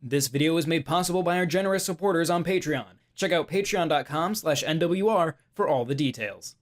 This video is made possible by our generous supporters on Patreon. Check out patreon.com/NWR for all the details.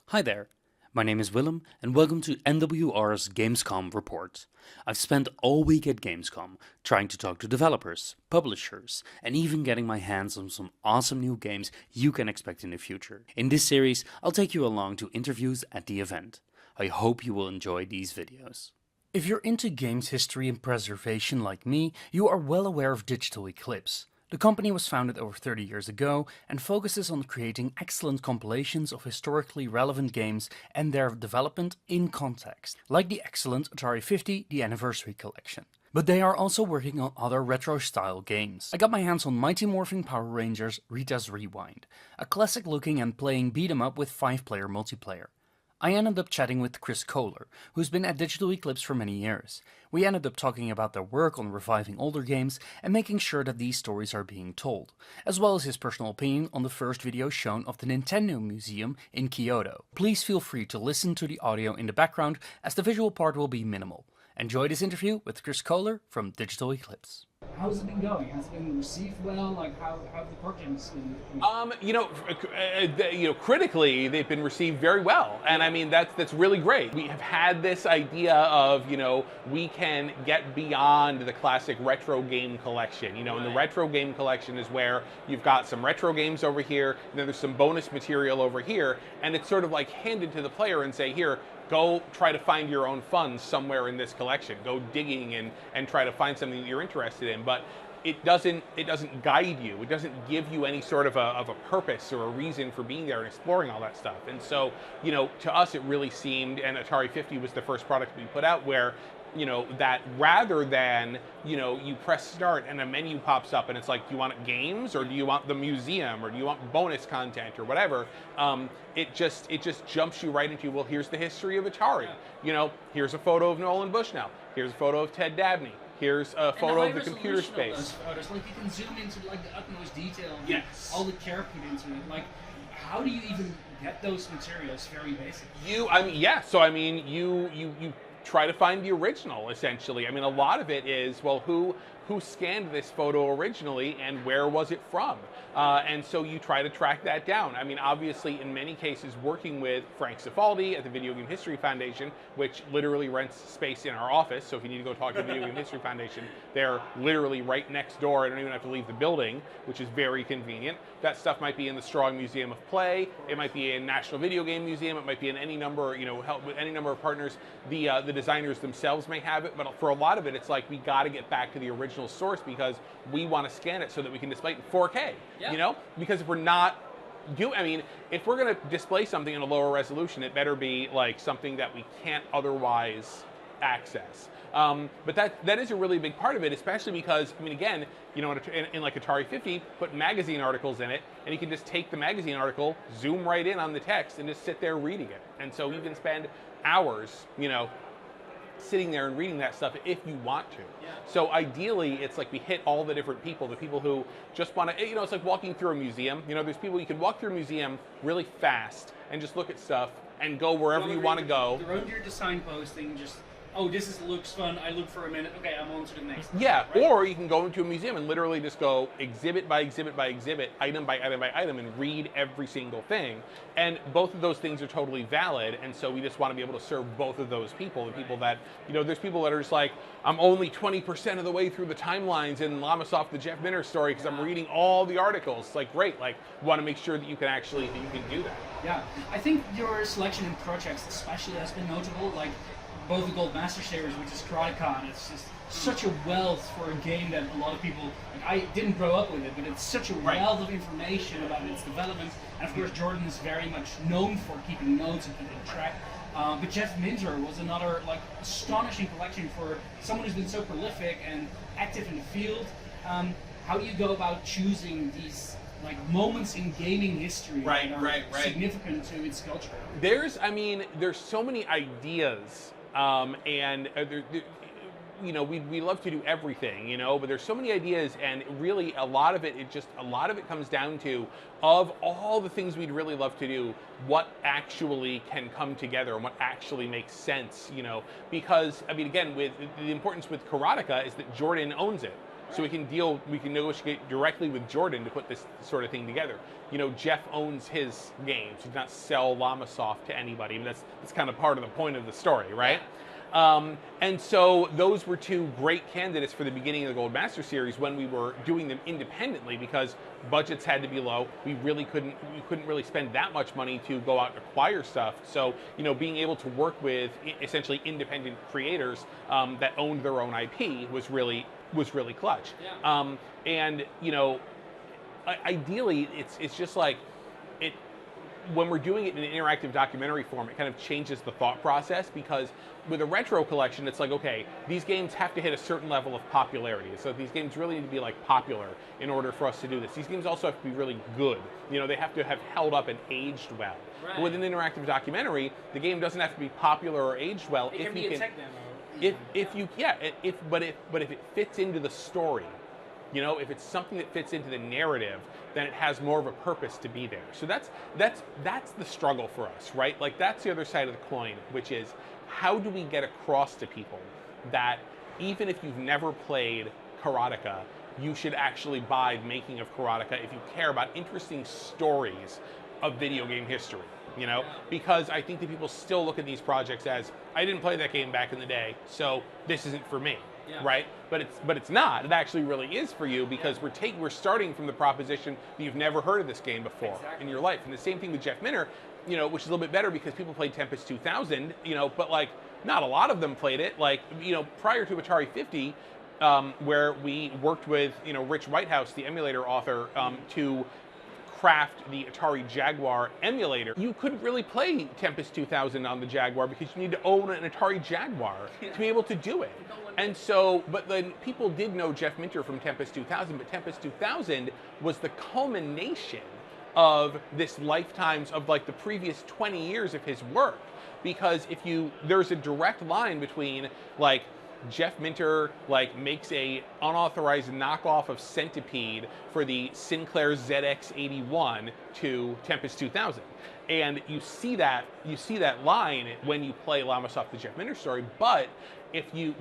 Hi there, my name is Willem and welcome to NWR's Gamescom report. I've spent all week at Gamescom trying to talk to developers, publishers, and even getting my hands on some awesome new games you can expect in the future. In this series, I'll take you along to interviews at the event. I hope you will enjoy these videos. If you're into games history and preservation like me, you are well aware of Digital Eclipse. The company was founded over 30 years ago and focuses on creating excellent compilations of historically relevant games and their development in context, like the excellent Atari 50, the Anniversary Collection. But they are also working on other retro-style games. I got my hands on Mighty Morphin Power Rangers Rita's Rewind, a classic looking and playing beat-em-up with 5-player multiplayer. I ended up chatting with Chris Kohler, who's been at Digital Eclipse for many years. We ended up talking about their work on reviving older games and making sure that these stories are being told, as well as his personal opinion on the first video shown of the Nintendo Museum in Kyoto. Please feel free to listen to the audio in the background, as the visual part will be minimal. Enjoy this interview with Chris Kohler from Digital Eclipse. How's it been going? Has it been received well? Like, how have the projects been? Critically, they've been received very well, and I mean that's really great. We have had this idea of we can get beyond the classic retro game collection. And the retro game collection is where you've got some retro games over here, and then there's some bonus material over here, and it's sort of like handed to the player and say, here, go try to find your own fun somewhere in this collection. Go digging and try to find something that you're interested in. But it doesn't guide you. It doesn't give you any sort of a purpose or a reason for being there and exploring all that stuff. And so, to us it really seemed, and Atari 50 was the first product we put out where that rather than, you press start and a menu pops up and it's like, do you want games or do you want the museum or do you want bonus content or whatever? It just jumps you right into, well, here's the history of Atari. Here's a photo of Nolan Bushnell. Here's a photo of Ted Dabney. Here's a photo of the computer space. Photos, like you can zoom into like the utmost detail. Yes. All the care put into it. Like, how do you even get those materials? Very basic. You try to find the original, essentially. I mean, a lot of it is, well, who scanned this photo originally and where was it from? And so you try to track that down. I mean, obviously, in many cases, working with Frank Cifaldi at the Video Game History Foundation, which literally rents space in our office. So if you need to go talk to the Video Game History Foundation, they're literally right next door. I don't even have to leave the building, which is very convenient. That stuff might be in the Strong Museum of Play. It might be in National Video Game Museum. It might be in any number, help with any number of partners. The designers themselves may have it, but for a lot of it, it's like we got to get back to the original source because we want to scan it so that we can display it in 4K. Yeah. Because if we're not if we're going to display something in a lower resolution, it better be like something that we can't otherwise access. But that is a really big part of it, especially because, I mean, again, in like Atari 50, put magazine articles in it, and you can just take the magazine article, zoom right in on the text, and just sit there reading it. And so you can spend hours, sitting there and reading that stuff if you want to. Yeah. So ideally, it's like we hit all the different people, the people who just want to, it's like walking through a museum. There's people, you can walk through a museum really fast and just look at stuff and go wherever you want to go. Around your design posting, just, oh, this looks fun. I look for a minute. Okay, I'm on to the next. Yeah, right? Or you can go into a museum and literally just go exhibit by exhibit by exhibit, item by item by item, and read every single thing. And both of those things are totally valid. And so we just want to be able to serve both of those people. The people that, there's people that are just like, I'm only 20% of the way through the timelines in Lamasoft, the Jeff Minter story, because I'm reading all the articles. Like, great. Like, want to make sure that you can actually do that. Yeah, I think your selection in projects especially has been notable. Like, both the Gold Master series, which is Curating, it's just such a wealth for a game that a lot of people, I didn't grow up with it, but it's such a wealth of information about its development. And of course, Jordan is very much known for keeping notes and keeping track. But Jeff Minter was another astonishing collection for someone who's been so prolific and active in the field. How do you go about choosing these moments in gaming history that are significant to its culture? There's so many ideas. And we love to do everything, but there's so many ideas, and really a lot of it comes down to, of all the things we'd really love to do, what actually can come together and what actually makes sense, because I mean, again, with the importance with Karateka is that Jordan owns it. So we can negotiate directly with Jordan to put this sort of thing together. Jeff owns his games. He does not sell Llamasoft to anybody. I mean, that's kind of part of the point of the story, right? And so those were two great candidates for the beginning of the Gold Master series when we were doing them independently, because budgets had to be low. We couldn't really spend that much money to go out and acquire stuff. So, being able to work with essentially independent creators that owned their own IP was really clutch. Yeah. Ideally, it's just like when we're doing it in an interactive documentary form, it kind of changes the thought process, because with a retro collection, it's like, okay, these games have to hit a certain level of popularity. So these games really need to be like popular in order for us to do this. These games also have to be really good. They have to have held up and aged well. Right. But with an interactive documentary, the game doesn't have to be popular or aged well. It can be a tech demo. But if it fits into the story, if it's something that fits into the narrative, then it has more of a purpose to be there. So that's the struggle for us, right? Like, that's the other side of the coin, which is, how do we get across to people that even if you've never played Karateka, you should actually buy Making of Karateka if you care about interesting stories of video game history. Because I think that people still look at these projects as, I didn't play that game back in the day, so this isn't for me. Yeah. Right? But it's not. It actually really is for you, because we're starting from the proposition that you've never heard of this game before in your life. And the same thing with Jeff Minter, which is a little bit better because people played Tempest 2000, but like not a lot of them played it. Like, prior to Atari 50, where we worked with, Rich Whitehouse, the emulator author, to craft the Atari Jaguar emulator. You couldn't really play Tempest 2000 on the Jaguar because you need to own an Atari Jaguar to be able to do it. And so, but then people did know Jeff Minter from Tempest 2000, but Tempest 2000 was the culmination of this lifetimes of like the previous 20 years of his work. Because there's a direct line between like Jeff Minter makes a unauthorized knockoff of Centipede for the Sinclair ZX81 to Tempest 2000. And you see that line when you play Llamasoft the Jeff Minter story, but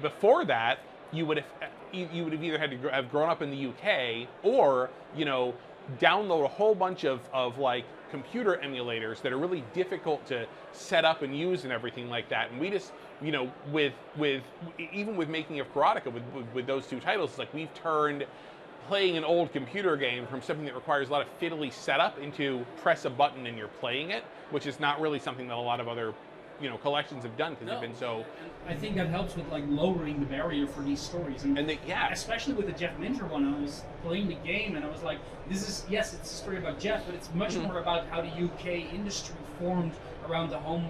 before that, you would have either had to have grown up in the UK or, download a whole bunch of like computer emulators that are really difficult to set up and use and everything like that. And we just, even with Making of Karateka, with those two titles, it's like we've turned playing an old computer game from something that requires a lot of fiddly setup into press a button and you're playing it, which is not really something that a lot of other collections have done, because they've been so. I think that helps with lowering the barrier for these stories, and especially with the Jeff Minter one. I was playing the game and I was like, it's a story about Jeff, but it's much more about how the UK industry formed around the home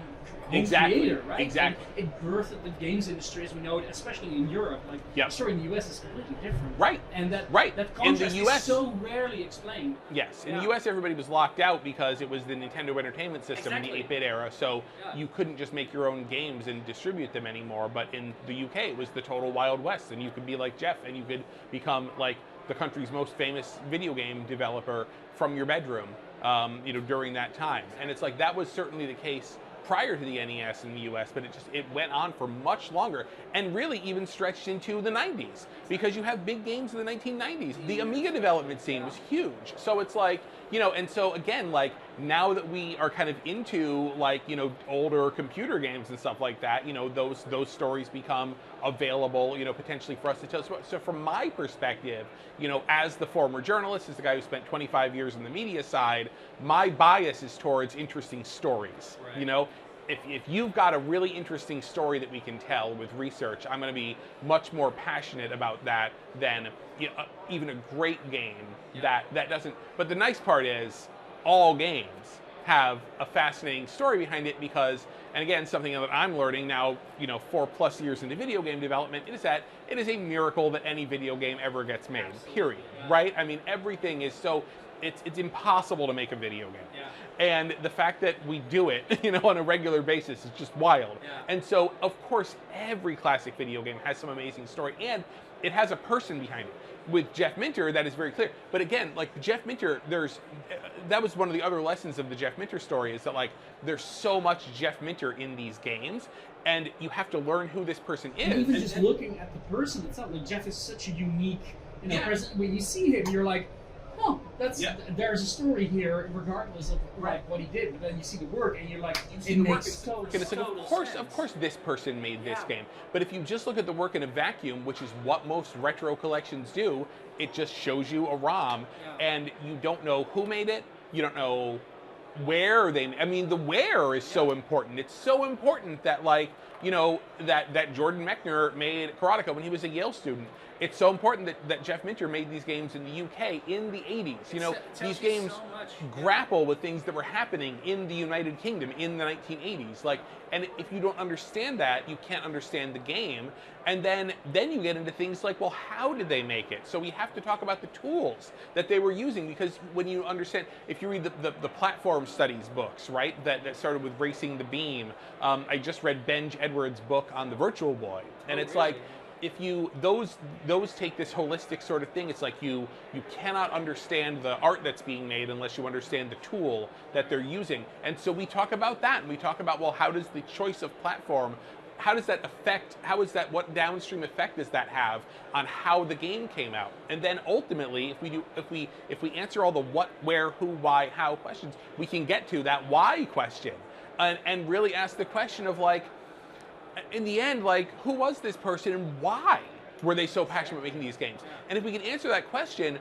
creator, right? Exactly. And it birthed the games industry as we know it, especially in Europe. The story in the US is completely different. Right. And that in contrast the US, is so rarely explained. Yes. In the US, everybody was locked out because it was the Nintendo Entertainment System in the 8-bit era, so you couldn't just make your own games and distribute them anymore. But in the UK, it was the total Wild West, and you could be like Jeff, and you could become like the country's most famous video game developer from your bedroom, during that time. And it's like, that was certainly the case prior to the NES in the US, but it went on for much longer, and really even stretched into the 90s, because you have big games in the 1990s. The Amiga development scene was huge. So it's like, and so again, like, now that we are kind of into older computer games and stuff like that, those stories become available, potentially for us to tell. So from my perspective, as the former journalist, as the guy who spent 25 years in the media side, my bias is towards interesting stories. Right. If you've got a really interesting story that we can tell with research, I'm going to be much more passionate about that than even a great game that doesn't. But the nice part is, all games have a fascinating story behind it, because, and again, something that I'm learning now, 4+ years into video game development, is that it is a miracle that any video game ever gets made, period, right? I mean, everything is so, it's impossible to make a video game. Yeah. And the fact that we do it, on a regular basis is just wild. Yeah. And so, of course, every classic video game has some amazing story, and it has a person behind it. With Jeff Minter, that is very clear. But again, like Jeff Minter, that was one of the other lessons of the Jeff Minter story, is that like there's so much Jeff Minter in these games, and you have to learn who this person is. And even just looking at the person itself, like Jeff is such a unique, person. When you see him, you're like, oh, there's a story here, regardless of like what he did. But then you see the work, and you're like, it makes total sense. Of course, this person made this game. But if you just look at the work in a vacuum, which is what most retro collections do, it just shows you a ROM, and you don't know who made it. You don't know where they. I mean, the where is so important. It's so important that that Jordan Mechner made Karateka when he was a Yale student. It's so important that Jeff Minter made these games in the UK in the 80s. These games grapple with things that were happening in the United Kingdom in the 1980s. And if you don't understand that, you can't understand the game. And then you get into things like, well, how did they make it? So we have to talk about the tools that they were using, because when you understand, if you read the platform studies books, right, that started with Racing the Beam, I just read Benj Edwards' book on the Virtual Boy, and it's really? Like, if you those take this holistic sort of thing, it's like you cannot understand the art that's being made unless you understand the tool that they're using. And so we talk about that, and we talk about, well, how does the choice of platform, what downstream effect does that have on how the game came out? And then ultimately, if we answer all the what, where, who, why, how questions, we can get to that why question, and really ask the question of, like, in the end, like, who was this person and why were they so passionate about making these games? And if we can answer that question,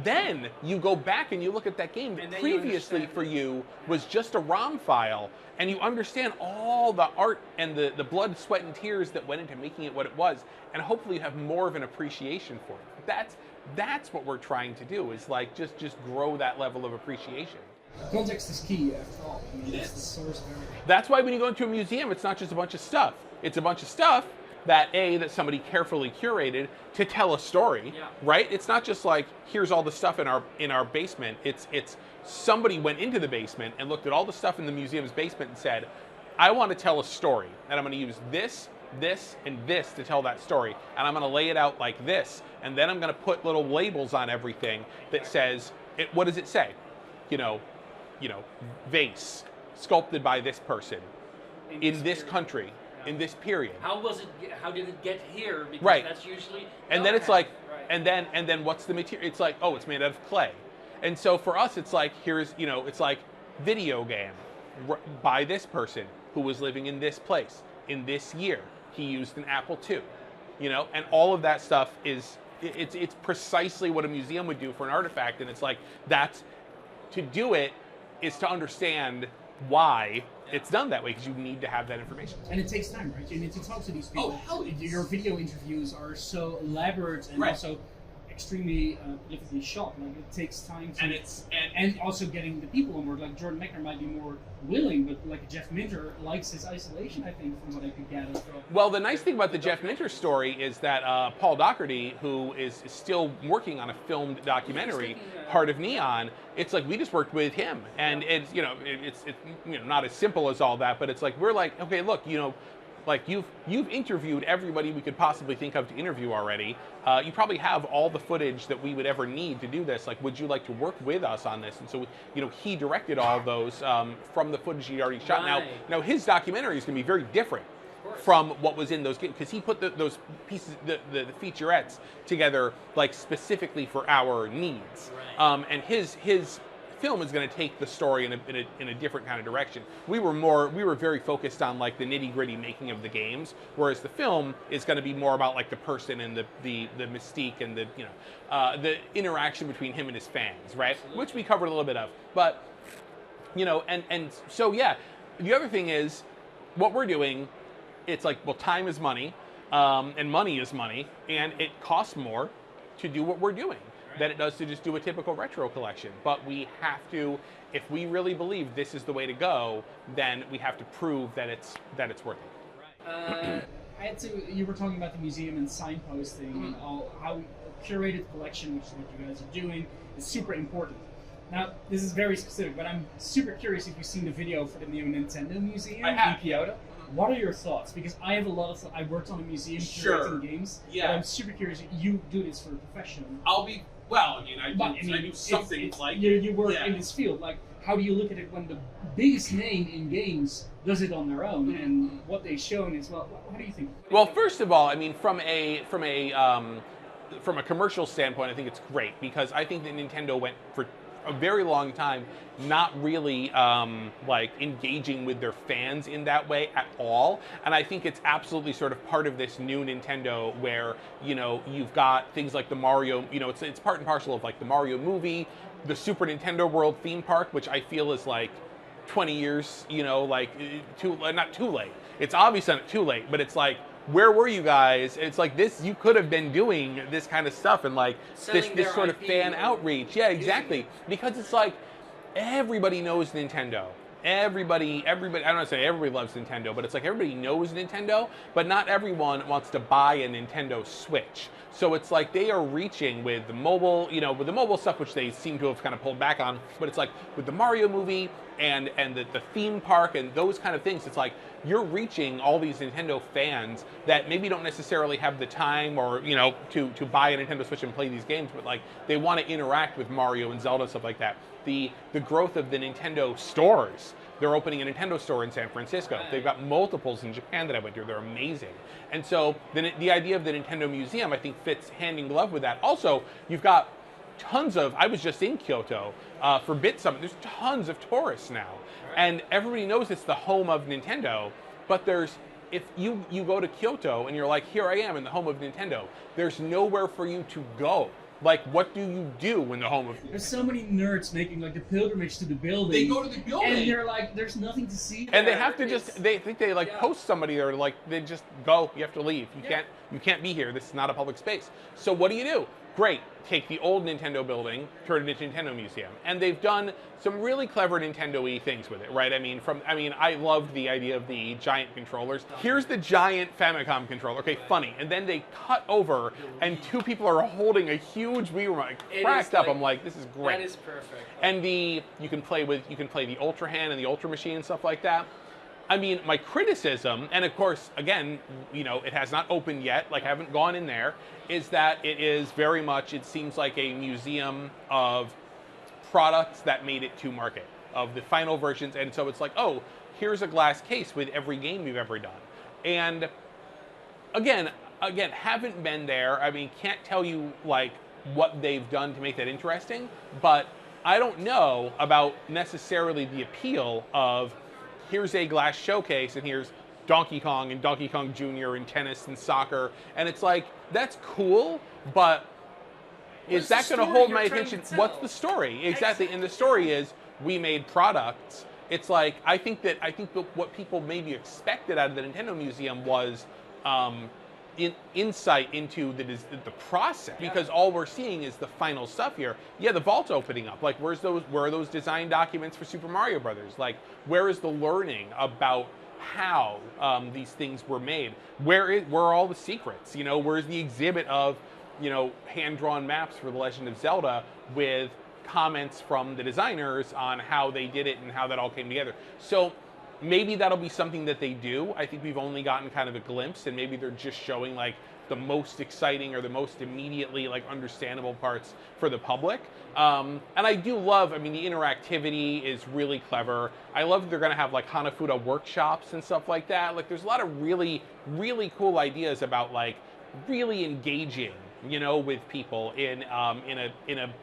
then you go back and you look at that game that previously for you was just a ROM file, and you understand all the art and the blood, sweat, and tears that went into making it what it was, and hopefully you have more of an appreciation for it. That's what we're trying to do, is like just grow that level of appreciation. Context is key, after all. I mean, it's the source of everything. That's why when you go into a museum, it's not just a bunch of stuff. It's a bunch of stuff that somebody carefully curated to tell a story, right? It's not just like, here's all the stuff in our basement. It's somebody went into the basement and looked at all the stuff in the museum's basement and said, I want to tell a story, and I'm going to use this, and this to tell that story, and I'm going to lay it out like this, and then I'm going to put little labels on everything that says, what does it say? Vase, sculpted by this person, in this country, in this period. How did it get here? Because right. That's usually. And then it's like, and then what's the material? It's like, oh, it's made out of clay. And so for us, it's like, it's like video game by this person who was living in this place in this year. He used an Apple II, and all of that stuff it's precisely what a museum would do for an artifact. And it's like, to do it is to understand why it's done that way, because you need to have that information. And it takes time, right? You need to talk to these people. Your video interviews are so elaborate and also extremely politically shot. Like, it takes time to, and also getting the people on board. Like Jordan Mechner might be more willing, but like Jeff Minter likes his isolation, I think, from what I could gather. Well, the nice thing about the Jeff Minter story is that Paul Doherty, who is still working on a filmed documentary, Heart of Neon, it's like we just worked with him, and it's not as simple as all that, but it's like we're like, okay, look, like you've interviewed everybody we could possibly think of to interview already. You probably have all the footage that we would ever need to do this. Like, would you like to work with us on this? And so, he directed all of those from the footage he'd already shot. Right. Now his documentary is going to be very different from what was in those games, because he put those pieces, the featurettes together like specifically for our needs. Right. And his film is going to take the story in a different kind of direction. We were very focused on like the nitty-gritty making of the games, whereas the film is going to be more about like the person and the mystique and the interaction between him and his fans, right? Absolutely. Which we covered a little bit of. But and so yeah, the other thing is what we're doing. It's like, well, time is money, and money is money, and it costs more to do what we're doing than it does to just do a typical retro collection. But we have to, if we really believe this is the way to go, then we have to prove that it's worth it. You were talking about the museum and signposting and all, how curated collection, which is what you guys are doing, is super important. Now, this is very specific, but I'm super curious if you've seen the video for the new Nintendo Museum I have. in Kyoto. What are your thoughts? Because I have a lot of I worked on a museum curating games. Yeah. But I'm super curious. You do this for a professional. I do something it's, like you work yeah. in this field. Like, how do you look at it when the biggest name in games does it on their own, and what they've shown is well? What do you think? Well, first of all, I mean, from a commercial standpoint, I think it's great because I think that Nintendo went for a very long time not really like engaging with their fans in that way at all, and I think it's absolutely sort of part of this new Nintendo where, you know, you've got things like the Mario, you know, it's part and parcel of like the Mario movie, the Super Nintendo World theme park, which I feel is like 20 years, you know, like not too late. It's obviously not too late, but it's like, where were you guys? It's like this, you could have been doing this kind of stuff and like this sort of fan outreach. Yeah, exactly. Because it's like everybody knows Nintendo. Everybody, I don't want to say everybody loves Nintendo, but it's like everybody knows Nintendo, but not everyone wants to buy a Nintendo Switch. So it's like they are reaching with the mobile, you know, with the mobile stuff, which they seem to have kind of pulled back on, but it's like with the Mario movie and the theme park and those kind of things, it's like you're reaching all these Nintendo fans that maybe don't necessarily have the time or, you know, to buy a Nintendo Switch and play these games, but like they want to interact with Mario and Zelda and stuff like that. The growth of the Nintendo stores. They're opening a Nintendo store in San Francisco. They've got multiples in Japan that I went to. They're amazing. And so the idea of the Nintendo Museum, I think, fits hand in glove with that. Also, you've got tons of, I was just in Kyoto for Bit Summit. There's tons of tourists now. And everybody knows it's the home of Nintendo, but if you go to Kyoto and you're like, here I am in the home of Nintendo, there's nowhere for you to go. Like, what do you do in the home of... There's so many nerds making like the pilgrimage to the building. They go to the building. And they're like, there's nothing to see And there. they have to they think they like post somebody there, like they just go, you have to leave. You can't be here. This is not a public space. So what do? Great, take the old Nintendo building, turn it into Nintendo Museum. And they've done some really clever Nintendo-y things with it, right? I mean, I loved the idea of the giant controllers. Here's the giant Famicom controller. Okay, funny. And then they cut over, and two people are holding a huge Wii remote. I cracked up. I'm like, this is great. That is perfect. And you can play the Ultra Hand and the Ultra Machine and stuff like that. I mean, my criticism, and of course, again, you know, it has not opened yet, like I haven't gone in there, is that it is very much, it seems like a museum of products that made it to market, of the final versions, and so it's like, oh, here's a glass case with every game you've ever done. And again, haven't been there, I mean, can't tell you, like, what they've done to make that interesting, but I don't know about necessarily the appeal of here's a glass showcase and here's Donkey Kong and Donkey Kong Jr. and tennis and soccer. And it's like, that's cool, but is that going to hold my attention? What's the story? Exactly. And the story is we made products. It's like, I think that what people maybe expected out of the Nintendo Museum was insight into the process, because all we're seeing is the final stuff here. Yeah, the vault's opening up. Like, where are those design documents for Super Mario Brothers? Like, where is the learning about how these things were made? Where are all the secrets? You know, where's the exhibit of, you know, hand-drawn maps for The Legend of Zelda with comments from the designers on how they did it and how that all came together? So maybe that'll be something that they do. I think we've only gotten kind of a glimpse, and maybe they're just showing like the most exciting or the most immediately like understandable parts for the public. And I do love, I mean, the interactivity is really clever. I love that they're going to have like Hanafuda workshops and stuff like that. Like, there's a lot of really, really cool ideas about like really engaging, you know, with people in a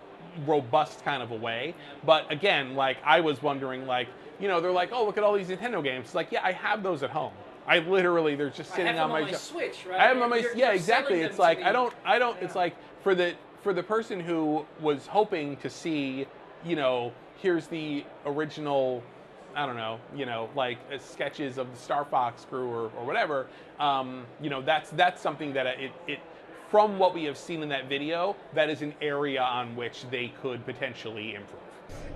robust kind of a way. But again, like, I was wondering, like, you know, they're like, oh, look at all these Nintendo games. It's like, yeah, I have those at home. I literally, they're just sitting on my Switch, right? I have them on my, You're yeah, exactly. selling It's them like, to I me. don't, it's like, for the person who was hoping to see, you know, here's the original, I don't know, you know, like sketches of the Star Fox crew or whatever, you know, that's something that it from what we have seen in that video, that is an area on which they could potentially improve.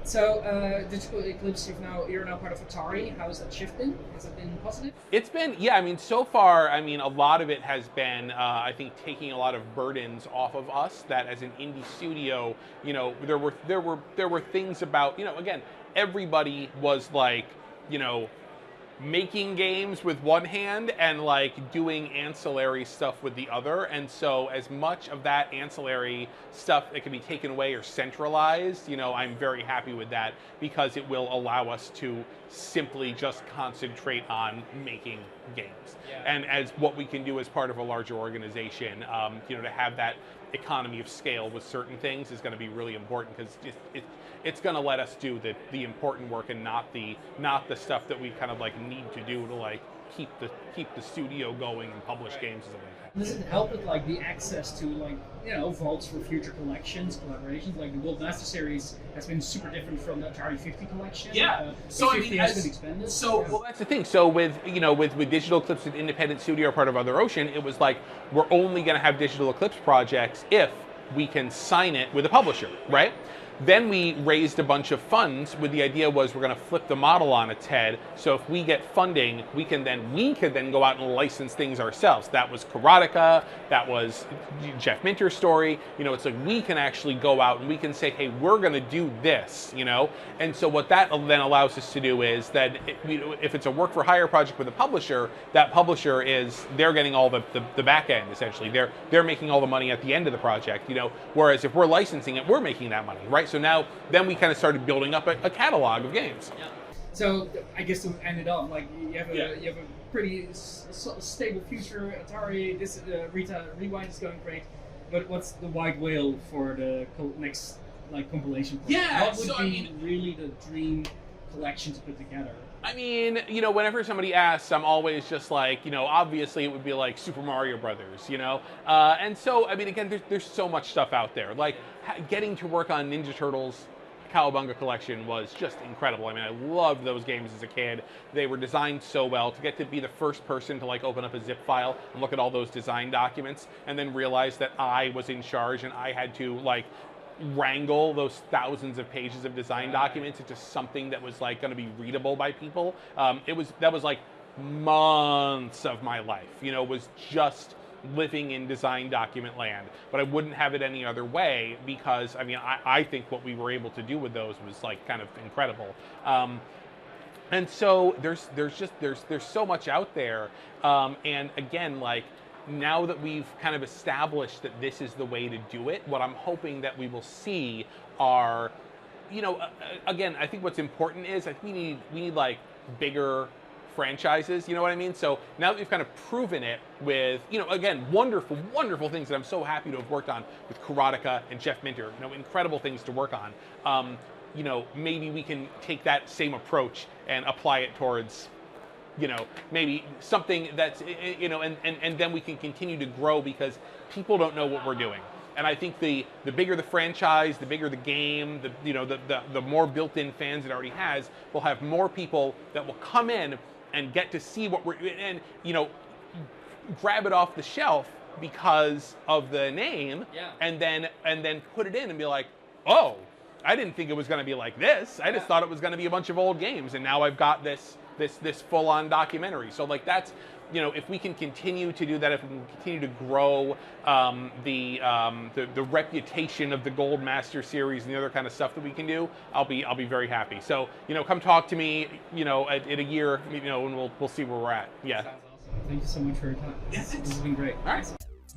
So, Digital Eclipse, you're now part of Atari. How has that shift been? Has it been positive? It's been, yeah, I mean, so far, I mean, a lot of it has been, I think, taking a lot of burdens off of us that as an indie studio, you know, there were things about, you know, again, everybody was like, you know, making games with one hand and like doing ancillary stuff with the other, and so as much of that ancillary stuff that can be taken away or centralized, you know, I'm very happy with that because it will allow us to simply just concentrate on making games. And as what we can do as part of a larger organization, you know, to have that economy of scale with certain things is going to be really important because it's going to let us do the important work and not the stuff that we kind of like need to do to like keep the studio going and publish games and stuff like that. Does it help with like the access to like, you know, vaults for future collections, collaborations? Like the Gold Master series has been super different from the Atari 50 collection. Yeah. So I mean, has been expanded. Well, that's the thing. So with, you know, with Digital Eclipse, an independent studio part of Other Ocean, it was like we're only going to have Digital Eclipse projects if we can sign it with a publisher, right? Then we raised a bunch of funds with the idea was we're going to flip the model on its head. So if we get funding, we could then go out and license things ourselves. That was Kuratica, that was Jeff Minter's story. You know, it's like we can actually go out and we can say, hey, we're going to do this, you know? And so what that then allows us to do is that if it's a work for hire project with a publisher, that publisher they're getting all the back end essentially. They're making all the money at the end of the project, you know? Whereas if we're licensing it, we're making that money, right? So then we kind of started building up a catalog of games. Yeah. So I guess to end it off, like you have a pretty stable future. Atari, this Rewind is going great, but what's the white whale for the next like compilation? Yeah. What would be really the dream collection to put together? I mean, you know, whenever somebody asks, I'm always just like, you know, obviously it would be like Super Mario Brothers, you know? And so, I mean, again, there's so much stuff out there. Like, getting to work on Ninja Turtles Cowabunga collection was just incredible. I mean, I loved those games as a kid. They were designed so well. To get to be the first person to like open up a zip file and look at all those design documents and then realize that I was in charge and I had to like wrangle those thousands of pages of design documents into something that was like going to be readable by people. That was like months of my life, you know, was just living in design document land, but I wouldn't have it any other way because I mean I think what we were able to do with those was like kind of incredible. And so there's so much out there, and again, like, now that we've kind of established that this is the way to do it, what I'm hoping that we will see are, you know, again, I think what's important is I think we need like bigger franchises, you know what I mean? So now that we've kind of proven it with, you know, again, wonderful things that I'm so happy to have worked on with Kuratica and Jeff Minter, you know, incredible things to work on. You know, maybe we can take that same approach and apply it towards, you know, maybe something that's, you know, and then we can continue to grow because people don't know what we're doing. And I think the bigger the franchise, the bigger the game, the more built-in fans it already has, will have more people that will come in and get to see what we're, and, you know, grab it off the shelf because of the name, and then put it in and be like, oh, I didn't think it was going to be like this. I just thought it was going to be a bunch of old games, and now I've got this full-on documentary. So like that's, you know, if we can continue to do that, if we can continue to grow the reputation of the Gold Master series and the other kind of stuff that we can do, I'll be very happy. So, you know, come talk to me, you know, in a year, you know, and we'll see where we're at. Yeah. Sounds awesome. Thank you so much for your time. Yes, This has been great. All right.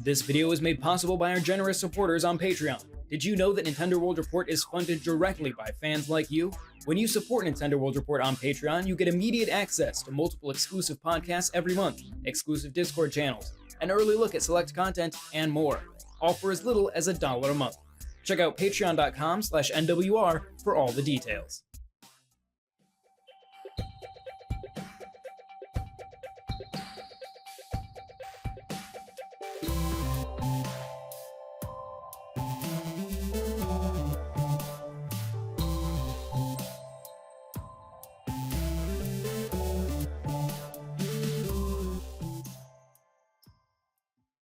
This video is made possible by our generous supporters on Patreon. Did you know that Nintendo World Report is funded directly by fans like you? When you support Nintendo World Report on Patreon, you get immediate access to multiple exclusive podcasts every month, exclusive Discord channels, an early look at select content, and more, all for as little as $1 a month. Check out patreon.com/NWR for all the details.